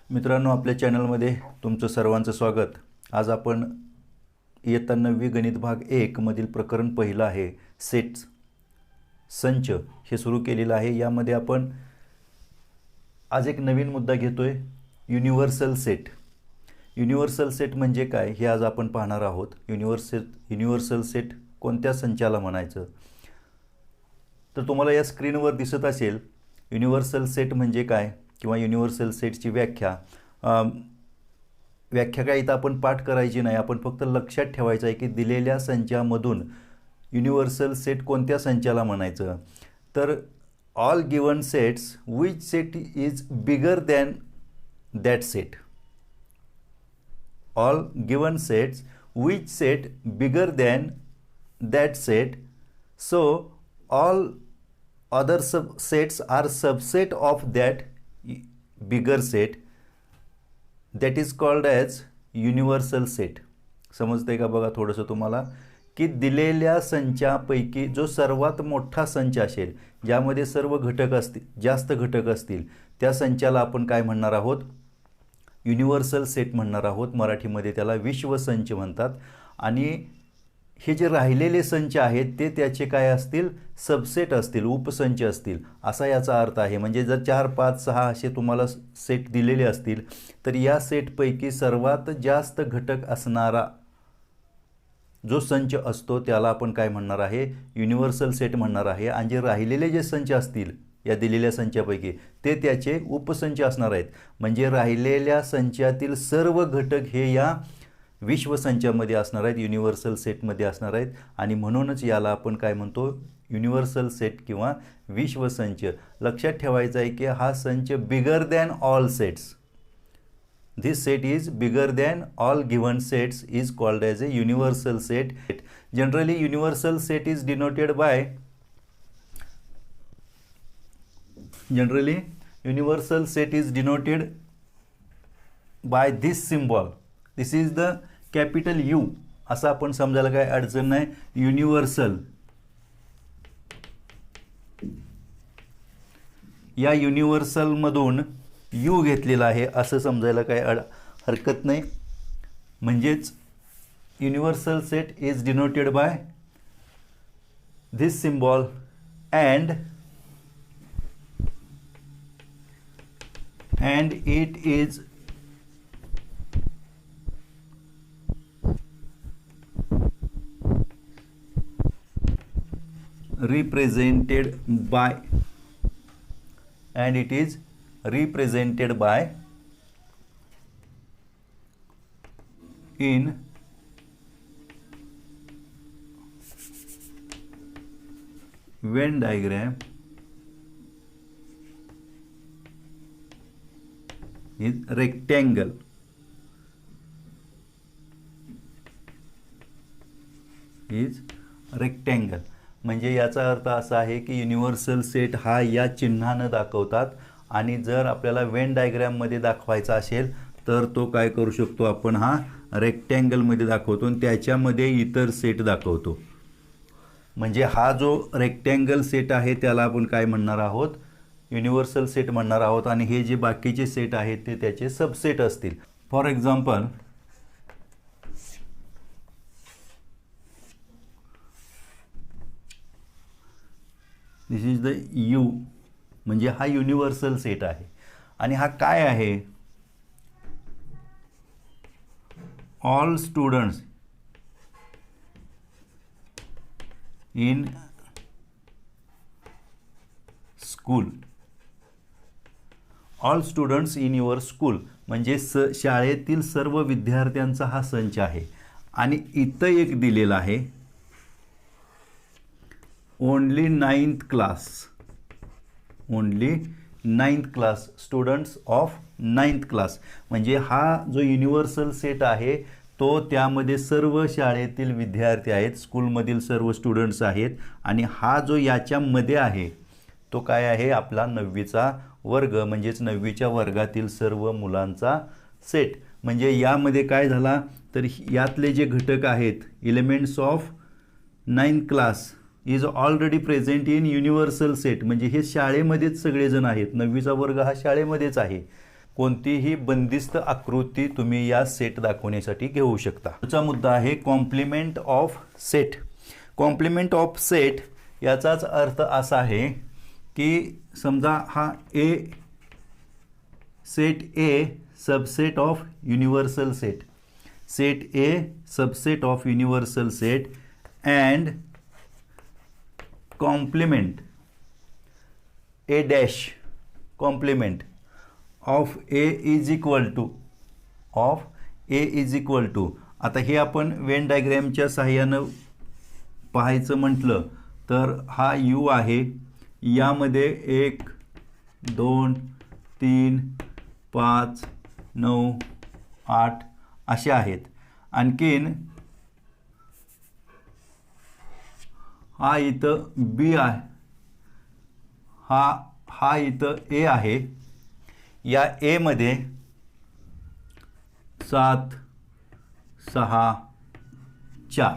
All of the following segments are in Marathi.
मित्रांनो, आपल्या चॅनलमध्ये तुमचं सर्वांचं स्वागत। आज आपण इयत्ता 9वी गणित भाग 1 मधील प्रकरण पहिलं आहे सेट्स संच हे सुरू केलेलं आहे। यामध्ये आपण आज एक नवीन मुद्दा घेतोय, युनिव्हर्सल सेट। युनिव्हर्सल सेट म्हणजे काय हे आज आपण पाहणार आहोत। युनिव्हर्सल सेट कोणत्या संचाला म्हणायचं तर तुम्हाला या स्क्रीनवर दिसत असेल युनिव्हर्सल सेट म्हणजे काय किंवा युनिव्हर्सल सेटची व्याख्या काय इथं आपण पाठ करायची नाही, आपण फक्त लक्षात ठेवायचं आहे की दिलेल्या संचामधून युनिव्हर्सल सेट कोणत्या संचाला म्हणायचं। तर all given sets which set is bigger than that set. All given sets which set bigger than that set. So all other sets are subset of that bigger set, that is called as universal set। समजतंय का बघा थोडंसं तुम्हाला की दिलेल्या संचापैकी जो सर्वात मोठा संच असेल ज्यामध्ये सर्व घटक असतील, जास्त घटक असतील, त्या संचाला आपण काय म्हणणार आहोत, युनिव्हर्सल सेट म्हणणार आहोत। मराठीमध्ये त्याला विश्वसंच म्हणतात। आणि हे जे राहिलेले संच आहेत ते त्याचे काय असतील, सबसेट असतील, उपसंच असतील, असा याचा अर्थ आहे। म्हणजे जर 4 5 6 असे तुम्हाला सेट दिलेले असतील तर या सेटपैकी सर्वात जास्त घटक असणारा जो संच असतो त्याला आपण काय म्हणणार आहे, युनिव्हर्सल सेट म्हणणार आहे। आणि जे राहिलेले जे संच असतील या दिलेल्या संचापैकी ते त्याचे उपसंच असणार आहेत। म्हणजे राहिलेल्या संचातील सर्व घटक हे या विश्वसंचामध्ये असणार आहेत, युनिव्हर्सल सेटमध्ये असणार आहेत। आणि म्हणूनच याला आपण काय म्हणतो, युनिव्हर्सल सेट किंवा विश्वसंच। लक्षात ठेवायचं आहे की हा संच बिगर than all sets, this set is bigger than all given sets is called as a universal set. Generally universal set is denoted by by this symbol, this is the capital U असं आपण समजायला काय अडचण नाही। युनिव्हर्सल, या युनिव्हर्सल मधून U घेतलेला आहे असं समजायला काय हरकत नाही। म्हणजेच universal set is denoted by this symbol and it is represented by in Venn diagram is rectangle। म्हणजे याचा अर्थ असा आहे की युनिव्हर्सल सेट हा या चिन्हाने दाखवतात। आणि जर आपल्याला वेन डायग्राम मध्ये दाखवायचा असेल तर तो काय करू शकतो, आपण हा रेक्टँगल मध्ये दाखवतो आणि त्याच्यामध्ये इतर सेट दाखवतो। म्हणजे हा जो रेक्टँगल सेट आहे त्याला आपण काय म्हणणार आहोत, युनिव्हर्सल सेट म्हणणार आहोत। आणि हे जे बाकीचे सेट आहेत ते त्याचे सबसेट असतील। For example this is the U, म्हणजे हा युनिव्हर्सल सेट आहे। आणि हा काय आहे, all students in school, all students in your school म्हणजे शाळेतील सर्व विद्यार्थ्यांचा हा संच आहे। आणि इथं एक दिलेला आहे only 9th class students of 9th class. म्हणजे हा जो युनिव्हर्सल सेट आहे तो त्यामध्ये सर्व शाळेतील विद्यार्थी आहेत, स्कूलमधील सर्व स्टुडंट्स आहेत। आणि हा जो याच्यामध्ये आहे तो काय आहे, आपला 9वीचा वर्ग म्हणजेच 9वीच्या वर्गातील सर्व मुलांचा सेट। म्हणजे यामध्ये काय झाला तर यातले जे घटक आहेत elements of 9th class is already present in universal set, म्हणजे हे शाळेमध्येच सगळेजण आहेत, 9वीचा वर्ग हा शाळेमध्येच आहे. कोणतीही बंदिस्त आकृती तुम्ही या सेट दाखवण्यासाठी घेऊ शकता. पुढचा मुद्दा आहे complement of set. Complement of set याचाच अर्थ असा आहे की समजा हा A set A subset of universal set, set A subset of universal set and complement A dash complement of A is equal to आता हे आपण वेन डायग्रॅमच्या सहाय्यानं पाहायचं म्हटलं तर हा यू आहे, यामध्ये 1 2 3 5 9 8 असे आहेत. आणखीन हा इथं बी आहे, हा इथं ए आहे. या ए मध्ये 7 6 4.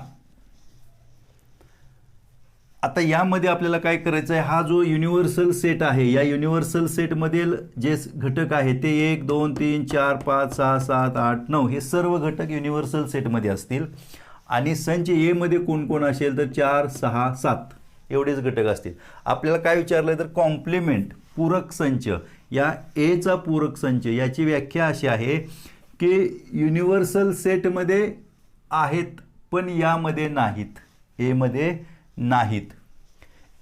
आता यामध्ये आपल्याला काय करायचं आहे, हा जो युनिव्हर्सल सेट आहे या युनिव्हर्सल सेटमधील जे घटक आहेत ते 1 2 3 4 5 6 7 8 9 हे सर्व घटक युनिव्हर्सल सेटमध्ये असतील. आणि संच ए मध्ये कोण कोण असेल तर 4 6 7 एवढेच घटक असतील. आपल्याला काय विचारलं तर कॉम्प्लिमेंट पूरक संच, या एचा पूरक संच याची व्याख्या अशी आहे की युनिव्हर्सल सेटमध्ये आहेत पण यामध्ये नाहीत, एमध्ये नाहीत,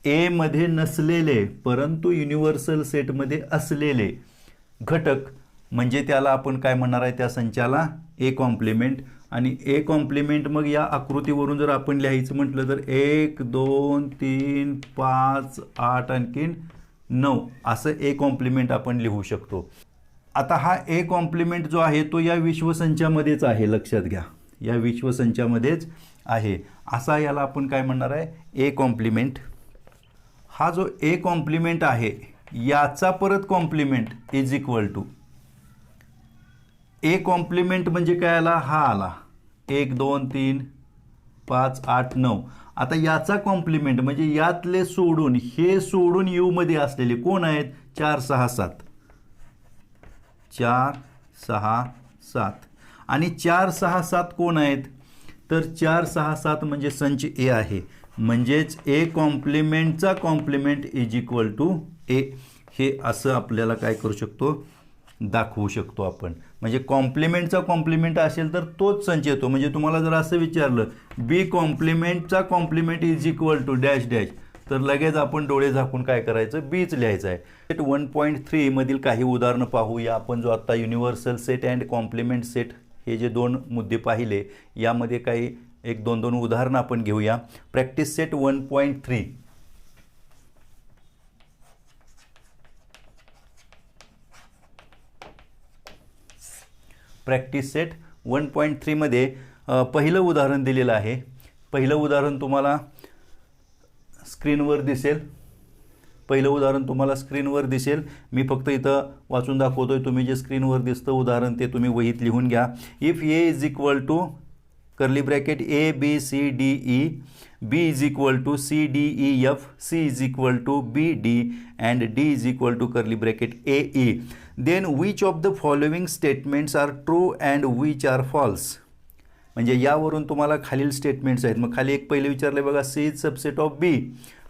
ए मध्ये नसलेले परंतु युनिव्हर्सल सेटमध्ये असलेले घटक म्हणजे त्याला आपण काय म्हणणार आहे, त्या संचाला ए कॉम्प्लिमेंट. आणि ए कॉम्प्लिमेंट मग या आकृतीवरून जर आपण लिहायचं म्हटलं तर 1 2 3 5 8 आणखीन 9 असं ए कॉम्प्लिमेंट आपण लिहू शकतो. आता हा ए कॉम्प्लिमेंट जो आहे तो या विश्वसंचामध्येच आहे, लक्षात घ्या, या विश्वसंचामध्येच आहे. असा याला आपण काय म्हणणार आहे, ए कॉम्प्लिमेंट. हा जो ए कॉम्प्लिमेंट आहे याचा परत complement is equal to A complement म्हणजे काय आला, हा आला 1 2 3 5 8 9. आता याचा कॉम्प्लिमेंट म्हणजे यातले सोडून हे सोडून यू मध्ये असलेले कोण आहेत, 4 6 7 4 6 7 आणि 4 6 7 कोण आहेत तर 4 6 7 म्हणजे संच ए आहे. म्हणजेच ए कॉम्प्लिमेंटचा कॉम्प्लिमेंट इज इक्वल टू ए, हे असं आपल्याला काय करू शकतो, दाखवू शकतो आपण. म्हणजे कॉम्प्लिमेंटचा कॉम्प्लिमेंट असेल तर तोच संच येतो. म्हणजे तुम्हाला जर असं विचारलं बी कॉम्प्लिमेंटचा complement is equal to dash dash तर लगेच आपण डोळे झाकून काय करायचं, बीच लिहायचं आहे. सेट 1.3 मधील काही उदाहरणं पाहूया आपण. जो आता universal set and complement set हे जे 2 मुद्दे पाहिले यामध्ये काही 1-2 उदाहरणं आपण घेऊया. Practice set 1.3. प्रॅक्टिस सेट 1.3 मध्ये पहिलं उदाहरण दिलेलं आहे. पहिलं उदाहरण तुम्हाला स्क्रीनवर दिसेल. मी फक्त इथं वाचून दाखवतोय. तुम्ही जे स्क्रीनवर दिसतं उदाहरण ते तुम्ही वहीत लिहून घ्या. If A is equal to curly bracket A B C D E, B is equal to C D E F, C is equal to B D and D is equal to curly bracket A E, then which of the following statements are true and which are false. म्हणजे यावरून तुम्हाला खालील स्टेटमेंट्स आहेत. मग खाली एक पहिले विचारले बघा, सी इज सबसेट ऑफ बी,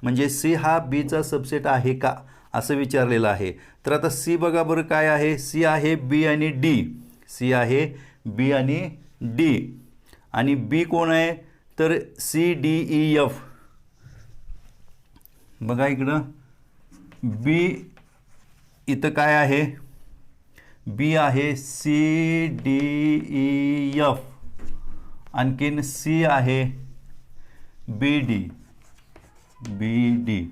म्हणजे सी हा बीचा सबसेट आहे का असं विचारलेलं आहे. तर आता सी बघा बरं काय आहे, सी आहे बी आणि डी, सी आहे बी आणि डी. आणि बी कोण आहे तर सी डी ई एफ. बघा इकडं बी इथं काय आहे, बी आहे सी डी ई एफ, आणखीन सी आहे बी डी, बी डी.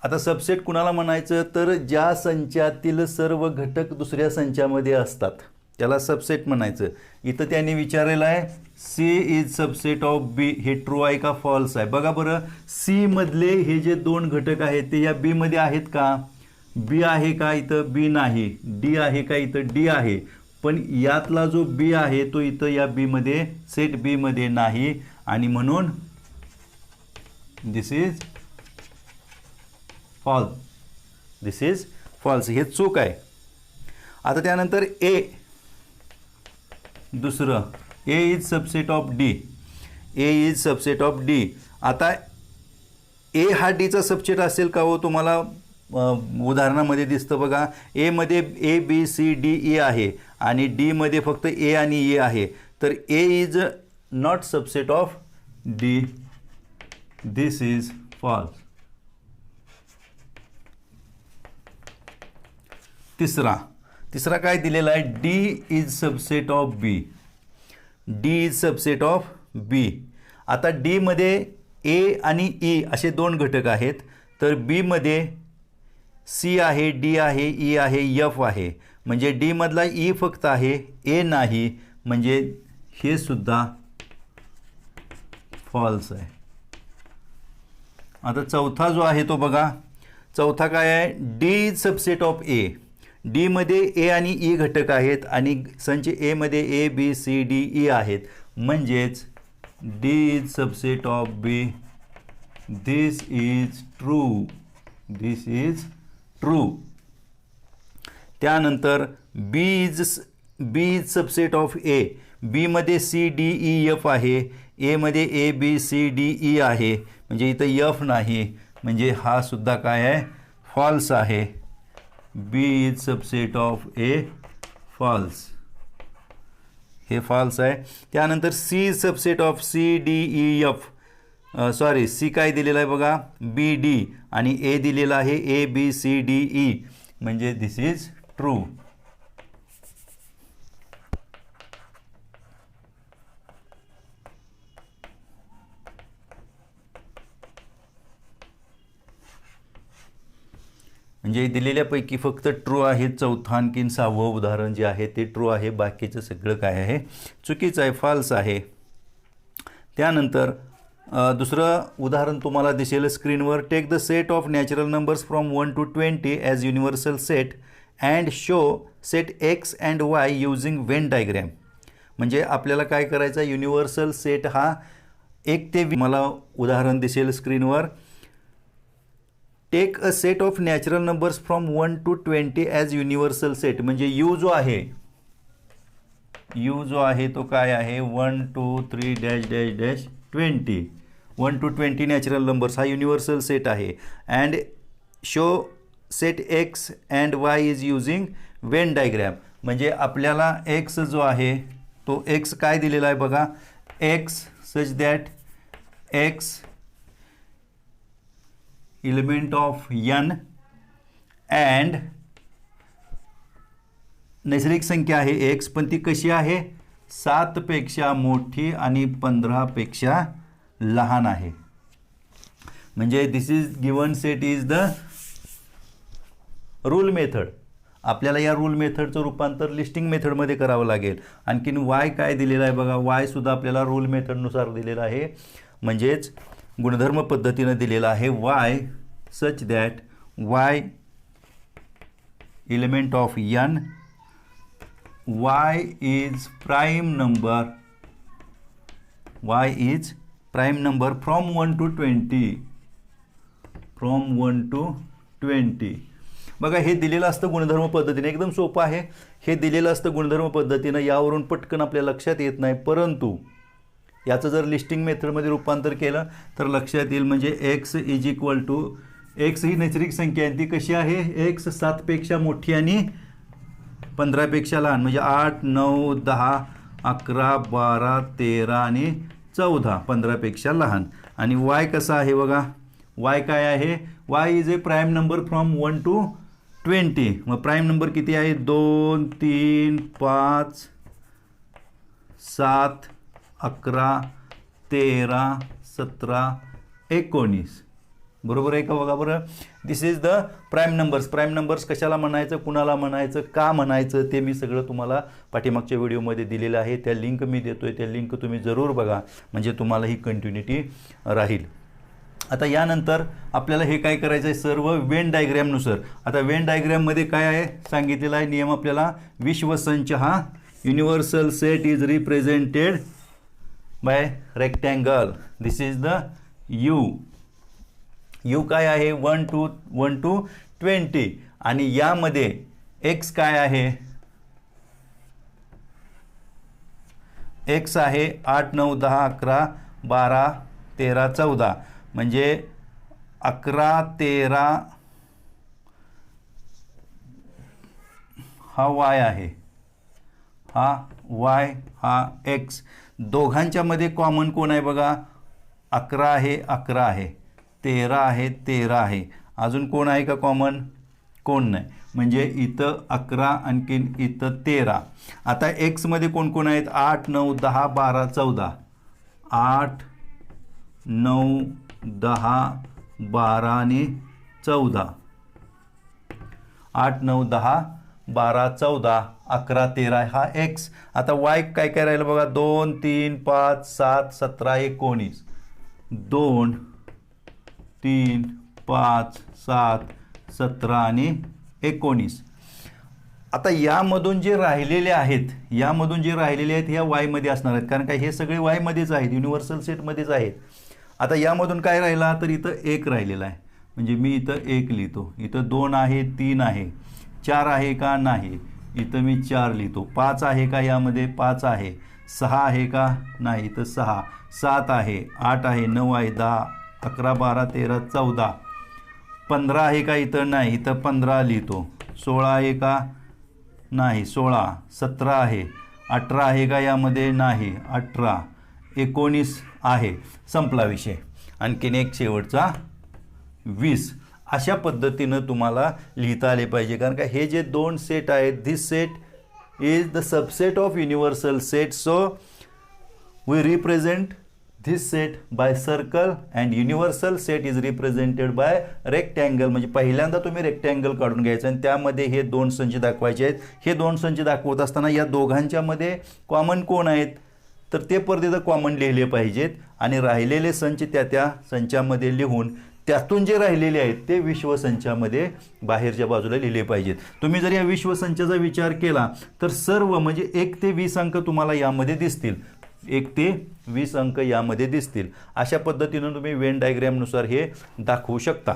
आता सबसेट कुणाला म्हणायचं तर ज्या संचातील सर्व घटक दुसऱ्या संचामध्ये असतात त्याला सबसेट म्हणायचं. इथं त्यांनी विचारलेलं आहे सी इज सबसेट ऑफ बी, हे ट्रू आहे का फॉल्स आहे. बघा बरं, सी मधले हे जे 2 घटक आहेत ते या बी मध्ये आहेत का, बी आहे का इथं बी नाही, डी आहे का इथं डी आहे, पण यातला जो बी आहे तो इथं या बी मध्ये सेट बी मध्ये नाही आणि म्हणून this is false. This is false. हे चूक आहे. आता त्यानंतर ए, दुसरं A is subset of D. A is subset of D. आता ए हा डीचा सबसेट असेल का हो? तुम्हाला उदाहरणामध्ये दिसतं बघा. ए मध्ये A B C D E आहे आणि डी मध्ये फक्त ए आणि ए आहे. तर A is not subset of D. This is false. तिसरा काय दिलेला आहे? D is subset of B. D is subset of B. आता डी मध्ये ए आणि ई असे दोन घटक आहेत. तर बी मध्ये सी आहे, डी आहे, ई आहे, एफ आहे. म्हणजे डी मधला ई फक्त आहे, ए नाही. म्हणजे हे सुद्धा फॉल्स आहे. आता चौथा जो आहे तो बघा. चौथा काय आहे? D is subset of A. D मध्ये ए आणि ई घटक आहेत आणि संच ए मध्ये A B C D E आहेत. म्हणजेच D is subset of B. This is true. This is true. त्यानंतर B is subset of A. B मध्ये सी डी ई एफ आहे. ए मध्ये A B C D E आहे. म्हणजे इथं एफ नाही. म्हणजे हा सुद्धा काय आहे? फॉल्स आहे. B is subset of A. False. हे फॉल्स आहे. त्यानंतर C is subset of C D E F. Sorry, C काय दिलेलं आहे बघा? B D. आणि ए दिलेला आहे A B C D E. म्हणजे दिस इज ट्रू. म्हणजे दिलेल्यापैकी फक्त ट्रू आहे. चौथा आणखीन 6वं उदाहरण जे आहे ते ट्रू आहे. बाकीचं सगळं काय आहे? चुकीचं आहे, फॉल्स आहे. त्यानंतर दुसरं उदाहरण तुम्हाला दिसेल स्क्रीनवर. Take the set of natural numbers from 1 to 20 as universal set and show set X and Y using Venn diagram. म्हणजे आपल्याला काय करायचं? युनिव्हर्सल सेट हा 1 ते 20. मला उदाहरण दिसेल स्क्रीनवर. Take a set of natural numbers from 1 to 20 as universal set. म्हणजे यू जो आहे तो काय आहे? 1 2 3 dash dash dash 20. 1 to 20 natural numbers हा युनिव्हर्सल सेट आहे. And show set X and Y is using Venn diagram. म्हणजे आपल्याला एक्स जो आहे तो एक्स काय दिलेला आहे बघा? X such that x element of n and नैसर्गिक संख्या आहे एक्स, पण ती कशी आहे? 7 पेक्षा मोठी आणि 15 पेक्षा लहान आहे. म्हणजे this is given set is the rule method. आपल्याला या रूल मेथडचं रूपांतर लिस्टिंग मेथडमध्ये करावं लागेल. आणखीन वाय काय दिलेला आहे बघा? वाय सुद्धा आपल्याला रूल मेथडनुसार दिलेला आहे. म्हणजेच गुणधर्म पद्धतीने दिलेला आहे. Y such that Y element of n, y is prime number from 1 to 20. from 1 to 20. बघा हे दिलेलं असतं गुणधर्म पद्धतीने. एकदम सोपं आहे. हे दिलेलं असतं गुणधर्म पद्धतीनं. यावरून पटकन आपल्या लक्षात येत नाही. परंतु याचं जर लिस्टिंग मेथडमध्ये रूपांतर केलं तर लक्षात येईल. म्हणजे X is equal to, X ही नैसर्गिक संख्या आहे. ती कशी आहे? एक्स 7 पेक्षा मोठी आणि 15 पेक्षा लहान. म्हणजे 8 9 10 11 12 13 आणि 14 15 पेक्षा लहान. आणि वाय कसा आहे बघा? वाय काय आहे? Y is a prime number from 1 to 20. मग प्राईम नंबर किती आहे? 2 3 5 7 11 13 17 19. बरोबर आहे का बघा बरं? This is the prime numbers. Prime numbers कशाला म्हणायचं, कुणाला म्हणायचं, का म्हणायचं ते मी सगळं तुम्हाला पाठीमागच्या व्हिडिओमध्ये दिलेलं आहे. त्या लिंक मी देतोय. त्या लिंक तुम्ही जरूर बघा. म्हणजे तुम्हाला ही कंटिन्युटी राहील. आता यानंतर आपल्याला हे काय करायचं आहे? सर्व वेन डायग्रॅमनुसार. आता वेन डायग्रॅममध्ये काय आहे सांगितलेला आहे नियम आपल्याला? विश्वसंच हा universal set is represented by rectangle. This is the you. You काय आहे 1 to 20 आणि यामध्ये एक्स काय आहे एक्स आहे 8 9 10 11 12 13 14 म्हणजे 11 13 हा वाय आहे हा वाय हा एक्स दोघांच्या मध्ये कॉमन कोण आहे बघा 11 आहे 11 आहे 13 आहे 13 आहे अजून कोण आहे का कॉमन कोण नाही म्हणजे इथं 11 आणखीन इथं 13 आता एक्स मध्ये कोण कोण आहेत 8 9 10 12 14 8 9 10 12 आणि 14 8 9 10 12 14 11 13 हा एक्स आता वाय काय काय राहिलं बघा 2 3 5 7 17 19 2 3 5 7 17 आणि 19 आता यामधून जे राहिलेले आहेत ह्या वायमध्ये असणार आहेत कारण काय हे सगळे वायमध्येच आहेत युनिव्हर्सल सेटमध्येच आहेत आता यामधून काय राहिला तर इथं एक राहिलेला आहे म्हणजे मी इथं एक लिहितो इथं 2 आहे 3 आहे 4 आहे का नाही इथं मी 4 लिहितो 5 आहे का यामध्ये 5 आहे 6 आहे का नाही इथं 6 7 आहे 8 आहे 9 आहे 10 11 12 13 14 15 आहे का इथं नाही इथं 15 लिहितो 16 आहे का नाही 16 17 आहे 18 आहे का यामध्ये नाही 18 19 आहे संपला विषय आणखीन एक शेवटचा 20 अशा पद्धतीनं तुम्हाला लिहिता आले पाहिजे कारण का हे जे दोन सेट आहेत this set is the subset of universal set so we represent this set by circle and universal set is represented by rectangle म्हणजे पहिल्यांदा तुम्ही रेक्टँगल काढून घ्यायचं आणि त्यामध्ये हे दोन संच दाखवायचे आहेत हे दोन संच दाखवत असताना या दोघांच्या मध्ये कॉमन कोण आहेत तर ते परत कॉमन लिहिले पाहिजेत आणि राहिलेले संच त्या संचामध्ये लिहून त्यातून जे राहिलेले आहेत ते विश्वसंचामध्ये बाहेरच्या बाजूला लिहिले पाहिजेत तुम्ही जर या विश्वसंचाचा विचार केला तर सर्व म्हणजे 1 ते 20 अंक तुम्हाला यामध्ये दिसतील 1 ते 20 अंक यामध्ये दिसतील अशा पद्धतीने तुम्ही वेन डायग्रामनुसार हे दाखवू शकता